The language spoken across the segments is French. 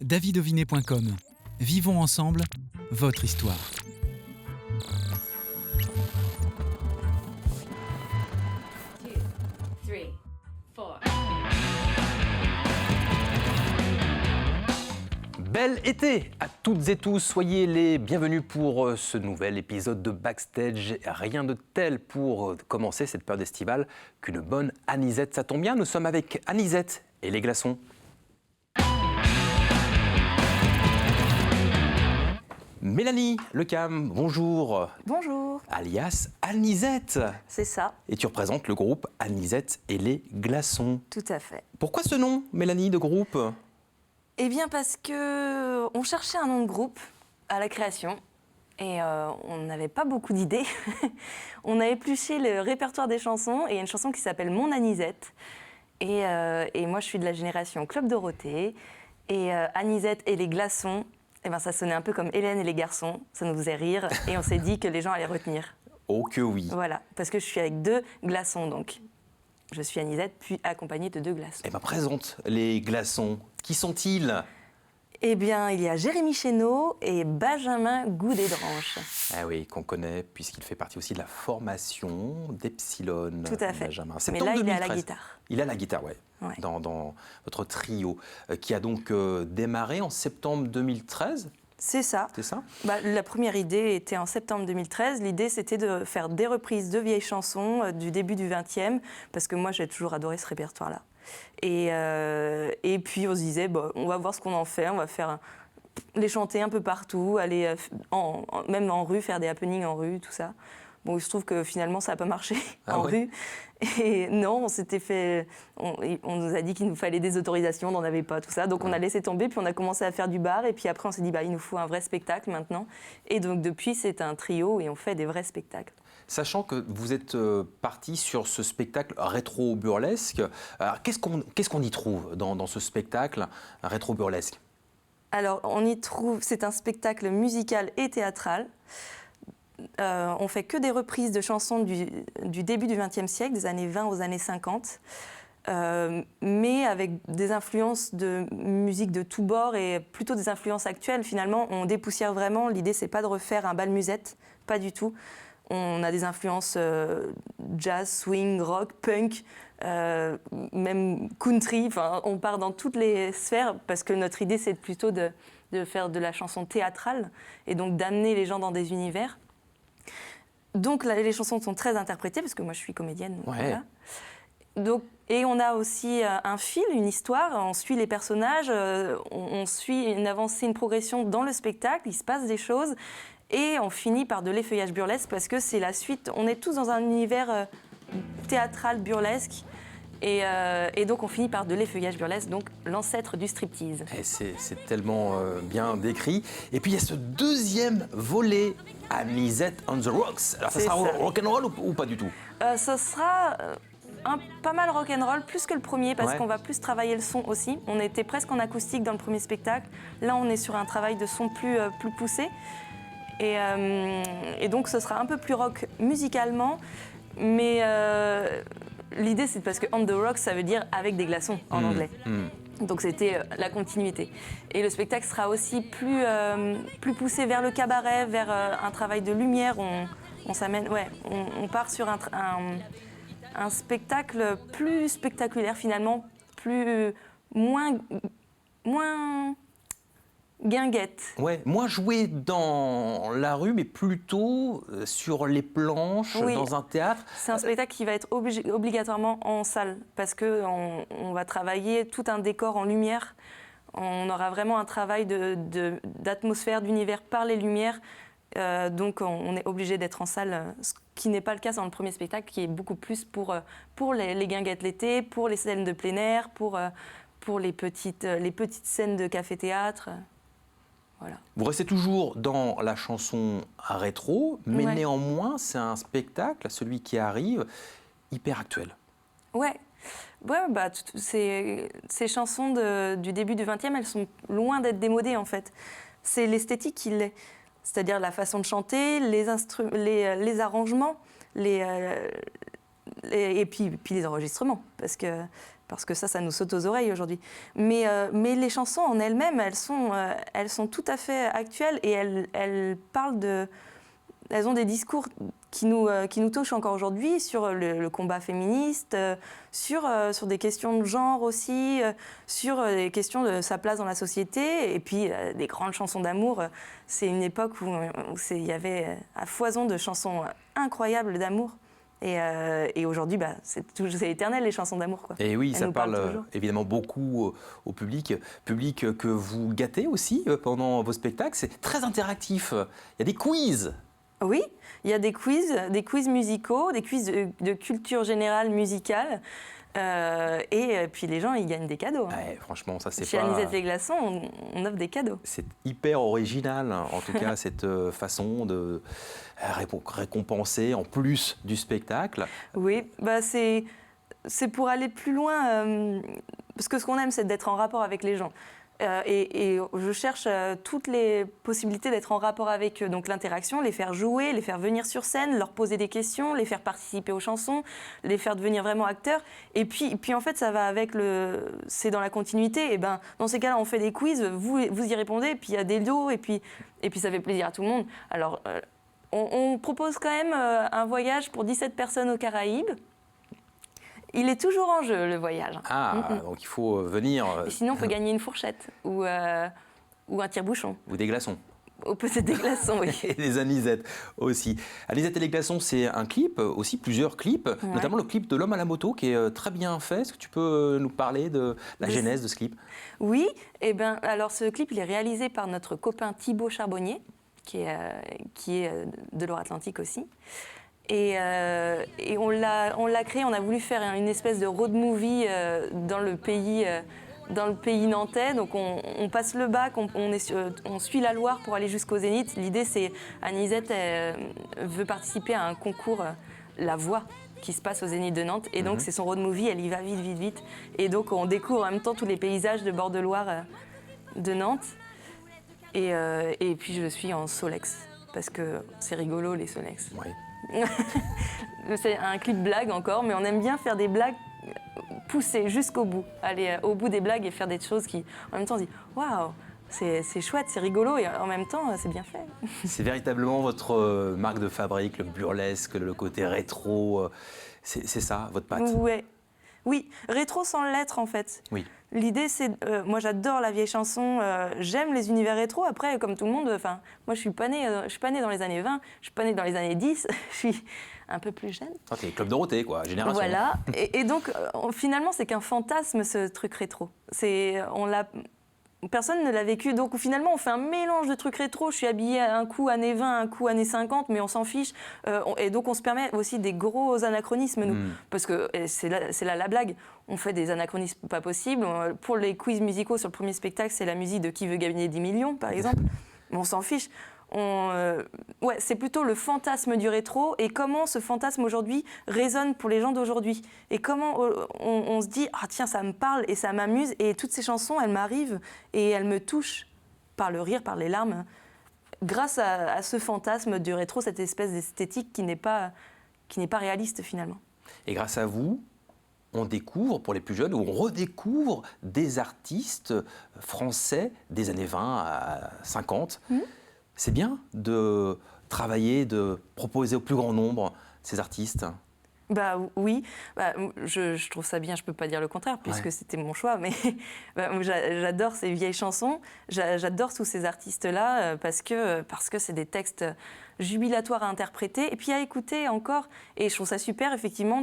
davidovinet.com. Vivons ensemble votre histoire. Bel été à toutes et tous, soyez les bienvenus pour ce nouvel épisode de Backstage. Rien de tel pour commencer cette période estivale qu'une bonne anisette. Ça tombe bien, nous sommes avec Anisette et les glaçons. Mélanie Lecam, bonjour. Bonjour. Alias Anisette. C'est ça. Et tu représentes le groupe Anisette et les glaçons. Tout à fait. Pourquoi ce nom, Mélanie, de groupe ? Eh bien parce que on cherchait un nom de groupe à la création et on n'avait pas beaucoup d'idées. On a épluché le répertoire des chansons et il y a une chanson qui s'appelle Mon Anisette. Et moi je suis de la génération Club Dorothée et Anisette et les glaçons, eh ben, ça sonnait un peu comme Hélène et les garçons, ça nous faisait rire et on s'est dit que les gens allaient retenir. Oh que oui. Voilà, parce que je suis avec 2 glaçons donc. Je suis Anisette, puis accompagnée de 2 glaçons. Eh bien, présente les glaçons. Qui sont-ils ? Eh bien, il y a Jérémy Chénaud et Benjamin Goudet-Dranche. Ah oui, qu'on connaît, puisqu'il fait partie aussi de la formation d'Epsilon. Tout à fait. Benjamin. Mais là, il est à la 2013. guitare. Il a la guitare, ouais. Ouais. Dans votre trio, qui a donc démarré en septembre 2013. C'est ça. C'est ça ? La première idée était en septembre 2013. L'idée, c'était de faire des reprises de vieilles chansons du début du XXe, parce que moi, j'ai toujours adoré ce répertoire-là. Et puis, on se disait, on va voir ce qu'on en fait. On va faire les chanter un peu partout, aller même en rue, faire des happenings en rue, tout ça. Bon, il se trouve que finalement, ça n'a pas marché en rue. Et non, on s'était fait... On nous a dit qu'il nous fallait des autorisations, on n'en avait pas, tout ça. Donc on a laissé tomber, puis on a commencé à faire du bar. Et puis après, on s'est dit, il nous faut un vrai spectacle maintenant. Et donc depuis, c'est un trio et on fait des vrais spectacles. Sachant que vous êtes parti sur ce spectacle rétro-burlesque, qu'est-ce qu'on y trouve dans ce spectacle rétro-burlesque ? Alors, on y trouve... C'est un spectacle musical et théâtral. On fait que des reprises de chansons du début du XXe siècle, des années 20 aux années 50, mais avec des influences de musique de tous bords et plutôt des influences actuelles. Finalement, on dépoussière vraiment. L'idée, c'est pas de refaire un bal musette, pas du tout. On a des influences jazz, swing, rock, punk, même country. Enfin, on part dans toutes les sphères parce que notre idée, c'est plutôt de faire de la chanson théâtrale et donc d'amener les gens dans des univers. Donc les chansons sont très interprétées, parce que moi je suis comédienne. Ouais. Voilà. Et on a aussi un fil, une histoire, on suit les personnages, on suit une avancée, une progression dans le spectacle, il se passe des choses, et on finit par de l'effeuillage burlesque, parce que c'est la suite, on est tous dans un univers théâtral burlesque, et donc on finit par de l'effeuillage burlesque, donc l'ancêtre du striptease. Et c'est tellement bien décrit. Et puis il y a ce deuxième volet, Anisette on the Rocks. Alors ça sera rock'n'roll ou pas du tout ? Ce sera pas mal rock'n'roll, plus que le premier, parce qu'on va plus travailler le son aussi. On était presque en acoustique dans le premier spectacle. Là, on est sur un travail de son plus poussé. Et donc ce sera un peu plus rock musicalement, mais l'idée c'est parce que on the rocks ça veut dire avec des glaçons en anglais. Donc c'était la continuité. Et le spectacle sera aussi plus poussé vers le cabaret, vers un travail de lumière. On s'amène, on part sur un spectacle plus spectaculaire finalement, moins guinguette. Ouais, moins joué dans la rue, mais plutôt sur les planches, dans un théâtre. C'est un spectacle qui va être obligatoirement en salle, parce qu'on va travailler tout un décor en lumière. On aura vraiment un travail d'atmosphère, d'univers par les lumières. Donc on est obligé d'être en salle, ce qui n'est pas le cas dans le premier spectacle, qui est beaucoup plus pour les guinguettes l'été, pour les scènes de plein air, pour les petites scènes de café-théâtre. Voilà. Vous restez toujours dans la chanson rétro, mais néanmoins, c'est un spectacle, celui qui arrive, hyper actuel. Ouais, ces chansons du début du XXe, elles sont loin d'être démodées en fait. C'est l'esthétique qui l'est. C'est-à-dire la façon de chanter, les arrangements, et puis les enregistrements. Parce que parce que ça nous saute aux oreilles aujourd'hui. Mais les chansons en elles-mêmes, elles sont tout à fait actuelles et elles parlent elles ont des discours qui nous touchent encore aujourd'hui sur le combat féministe, sur des questions de genre aussi, sur des questions de sa place dans la société, et puis des grandes chansons d'amour. C'est une époque où il y avait à foison de chansons incroyables d'amour. Et aujourd'hui, c'est éternel, les chansons d'amour, quoi. Et oui, Elles ça nous parle parlent toujours. évidemment beaucoup au public que vous gâtez aussi pendant vos spectacles. C'est très interactif. Il y a des quiz. Oui, il y a des quiz musicaux, des quiz de culture générale musicale. Et puis les gens, ils gagnent des cadeaux. Ouais, franchement, ça c'est Chez pas... Anisette Les Glaçons, on offre des cadeaux. C'est hyper original, en tout cas, cette façon de récompenser en plus du spectacle. Oui, c'est pour aller plus loin, parce que ce qu'on aime, c'est d'être en rapport avec les gens. Et je cherche toutes les possibilités d'être en rapport avec eux. Donc l'interaction, les faire jouer, les faire venir sur scène, leur poser des questions, les faire participer aux chansons, les faire devenir vraiment acteurs. Et puis en fait, ça va avec c'est dans la continuité. Et dans ces cas-là, on fait des quiz, vous y répondez, et puis il y a des lots, et puis ça fait plaisir à tout le monde. Alors, on propose quand même un voyage pour 17 personnes aux Caraïbes. Il est toujours en jeu, le voyage. Donc il faut venir... Et sinon, on peut gagner une fourchette ou un tire-bouchon. Ou des glaçons. Ou peut-être des glaçons, oui. Et des anisettes aussi. Anisette et les glaçons, c'est un clip, aussi plusieurs clips, notamment le clip de L'homme à la moto qui est très bien fait. Est-ce que tu peux nous parler de la genèse de ce clip? Oui, alors ce clip, il est réalisé par notre copain Thibaut Charbonnier, qui est de Loire-Atlantique aussi. Et on l'a créé, on a voulu faire une espèce de road movie dans le pays nantais. Donc on passe le bac, on suit la Loire pour aller jusqu'au Zénith. L'idée, c'est Anisette veut participer à un concours La Voix qui se passe au Zénith de Nantes. Et donc c'est son road movie, elle y va vite, vite, vite. Et donc on découvre en même temps tous les paysages de bord de Loire de Nantes. Et puis je suis en Solex, parce que c'est rigolo les Solex. Ouais. C'est un clip blague encore, mais on aime bien faire des blagues poussées jusqu'au bout. Aller au bout des blagues et faire des choses qui, en même temps, on se dit waouh, c'est chouette, c'est rigolo et en même temps, c'est bien fait. C'est véritablement votre marque de fabrique, le burlesque, le côté rétro. C'est ça, votre patte? Ouais. Oui, rétro sans l'être en fait. Oui. L'idée, c'est, moi j'adore la vieille chanson, j'aime les univers rétro. Après, comme tout le monde, moi je suis pas née dans les années 20, je suis pas née dans les années 10, je suis un peu plus jeune. Ok, Club Dorothée, quoi, génération. Voilà, et donc finalement c'est qu'un fantasme ce truc rétro. Personne ne l'a vécu, donc finalement on fait un mélange de trucs rétro. Je suis habillée un coup années 20, un coup années 50, mais on s'en fiche. Et donc on se permet aussi des gros anachronismes, nous. Parce que c'est là la blague. On fait des anachronismes pas possibles. Pour les quiz musicaux sur le premier spectacle, c'est la musique de Qui veut gagner 10 millions, par exemple. Mais on s'en fiche. C'est plutôt le fantasme du rétro et comment ce fantasme aujourd'hui résonne pour les gens d'aujourd'hui. Et comment on se dit, ah tiens, ça me parle et ça m'amuse et toutes ces chansons, elles m'arrivent et elles me touchent par le rire, par les larmes, grâce à ce fantasme du rétro, cette espèce d'esthétique qui n'est pas réaliste finalement. Et grâce à vous, on découvre, pour les plus jeunes, ou on redécouvre des artistes français des années 20 à 50. C'est bien de travailler, de proposer au plus grand nombre ces artistes. Oui, je trouve ça bien, je ne peux pas dire le contraire puisque c'était mon choix, mais j'adore ces vieilles chansons, j'adore tous ces artistes-là parce que c'est des textes jubilatoires à interpréter et puis à écouter encore. Et je trouve ça super effectivement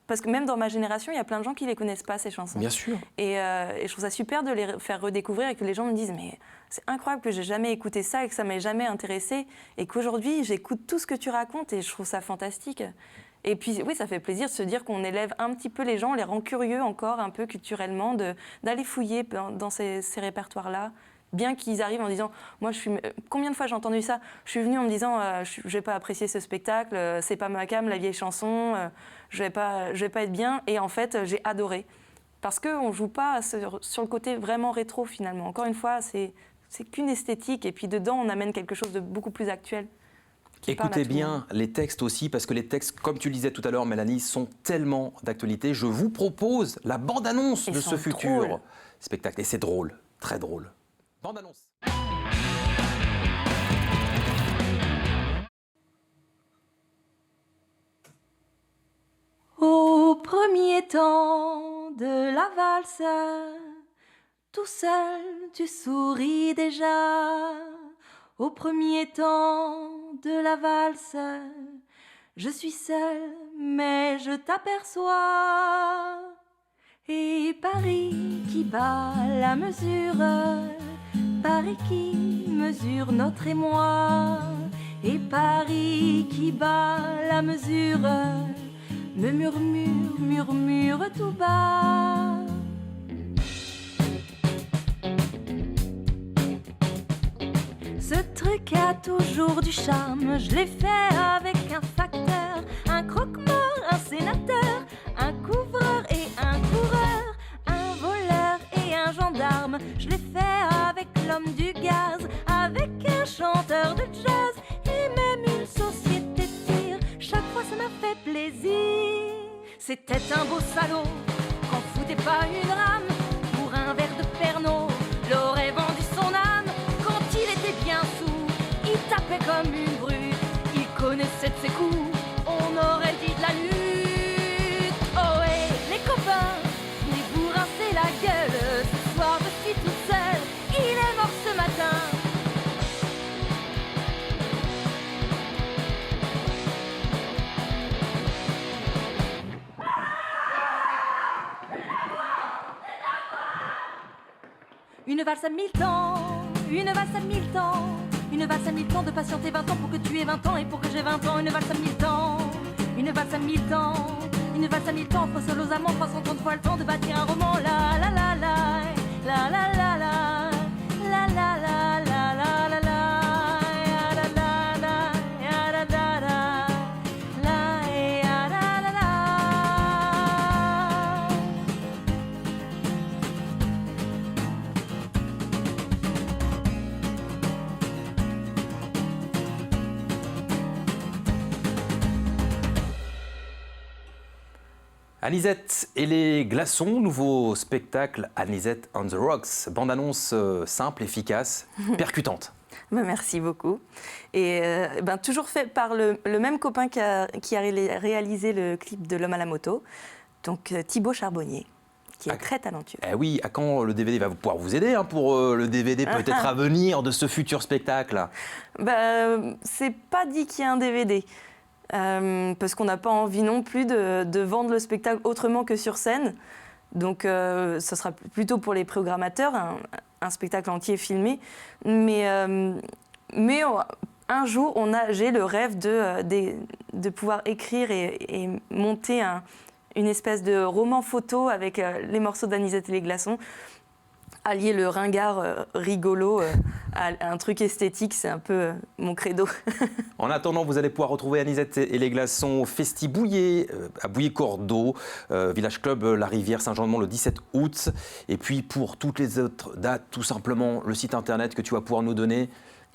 parce que même dans ma génération, il y a plein de gens qui ne les connaissent pas ces chansons. Bien sûr. Et je trouve ça super de les faire redécouvrir et que les gens me disent mais c'est incroyable que j'ai jamais écouté ça et que ça m'ait jamais intéressé et qu'aujourd'hui j'écoute tout ce que tu racontes et je trouve ça fantastique. Et puis oui, ça fait plaisir de se dire qu'on élève un petit peu les gens, on les rend curieux encore un peu culturellement, d'aller fouiller dans ces répertoires-là. Bien qu'ils arrivent en disant, combien de fois j'ai entendu ça? Je suis venue en me disant, je vais pas apprécier ce spectacle, c'est pas ma came, la vieille chanson, je vais pas être bien. Et en fait, j'ai adoré. Parce qu'on joue pas sur le côté vraiment rétro finalement. Encore une fois, c'est qu'une esthétique et puis dedans, on amène quelque chose de beaucoup plus actuel. qui parle à Écoutez tout le monde. bien les textes aussi, parce que les textes, comme tu le disais tout à l'heure, Mélanie, sont tellement d'actualité. Je vous propose la bande-annonce Ils de ce sont futur drôles. spectacle. Et c'est drôle, très drôle. Bande-annonce. Au premier temps de la valse, tout seul tu souris déjà. Au premier temps de la valse, je suis seule, mais je t'aperçois. Et Paris qui bat la mesure, Paris qui mesure notre émoi. Et Paris qui bat la mesure, me murmure, murmure tout bas. Ce truc a toujours du charme, je l'ai fait avec un facteur, un croque-mort, un sénateur, un couvreur et un coureur, un voleur et un gendarme. Je l'ai fait avec l'homme du gaz, avec un chanteur de jazz et même une société de tir. Chaque fois ça m'a fait plaisir. C'était un beau salaud, qu'en foutait pas une rame. Pour un verre de Pernod, l'aurait vendu son âme. Quand il était bien sous, il tapait comme une brute. Il connaissait de ses coups, on aurait dit de la lutte. Oh hey, les copains, venez vous rincer la gueule. Ce soir je suis toute seule, il est mort ce matin. Une valse à 1000 temps, une valse à 1000 temps, une valse à 1000 temps de patienter 20 ans pour que tu aies 20 ans et pour que j'ai 20 ans. Une valse à 1000 temps, une valse à 1000 temps, une valse à 1000 temps, offre seul aux amants 330 fois le temps de bâtir un roman. La la la la, la la la la, la la la la la la la, ya la la la, ya la la la, la ya la la la. Anisette et les glaçons, nouveau spectacle Anisette on the Rocks. Bande-annonce simple, efficace, percutante. Ben, merci beaucoup. Et toujours fait par le même copain qui a réalisé le clip de L'Homme à la moto, donc Thibaut Charbonnier, qui est très talentueux. Eh oui, à quand le DVD va pouvoir vous aider pour le DVD peut-être à venir de ce futur spectacle? C'est pas dit qu'il y ait un DVD. Parce qu'on n'a pas envie non plus de vendre le spectacle autrement que sur scène. Donc, ce sera plutôt pour les programmateurs, un spectacle entier filmé. Mais un jour, j'ai le rêve de pouvoir écrire et monter une espèce de roman photo avec les morceaux d'Anisette et les glaçons. Allier le ringard rigolo à un truc esthétique, c'est un peu mon credo. En attendant, vous allez pouvoir retrouver Anisette et les glaçons au Festi-Bouillé, à Bouillé-Cordeau, Village Club La Rivière Saint-Jean-de-Mont le 17 août. Et puis pour toutes les autres dates, tout simplement le site internet que tu vas pouvoir nous donner.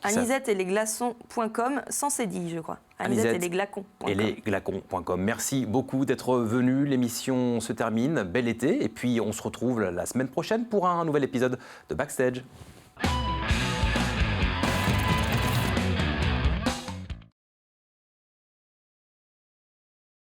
Anisetteetleslesglaçons.com, sans cédille, je crois. Anisetteetleslesglaçons.com. Et lesglacons.com. Merci beaucoup d'être venu. L'émission se termine. Bel été. Et puis, on se retrouve la semaine prochaine pour un nouvel épisode de Backstage.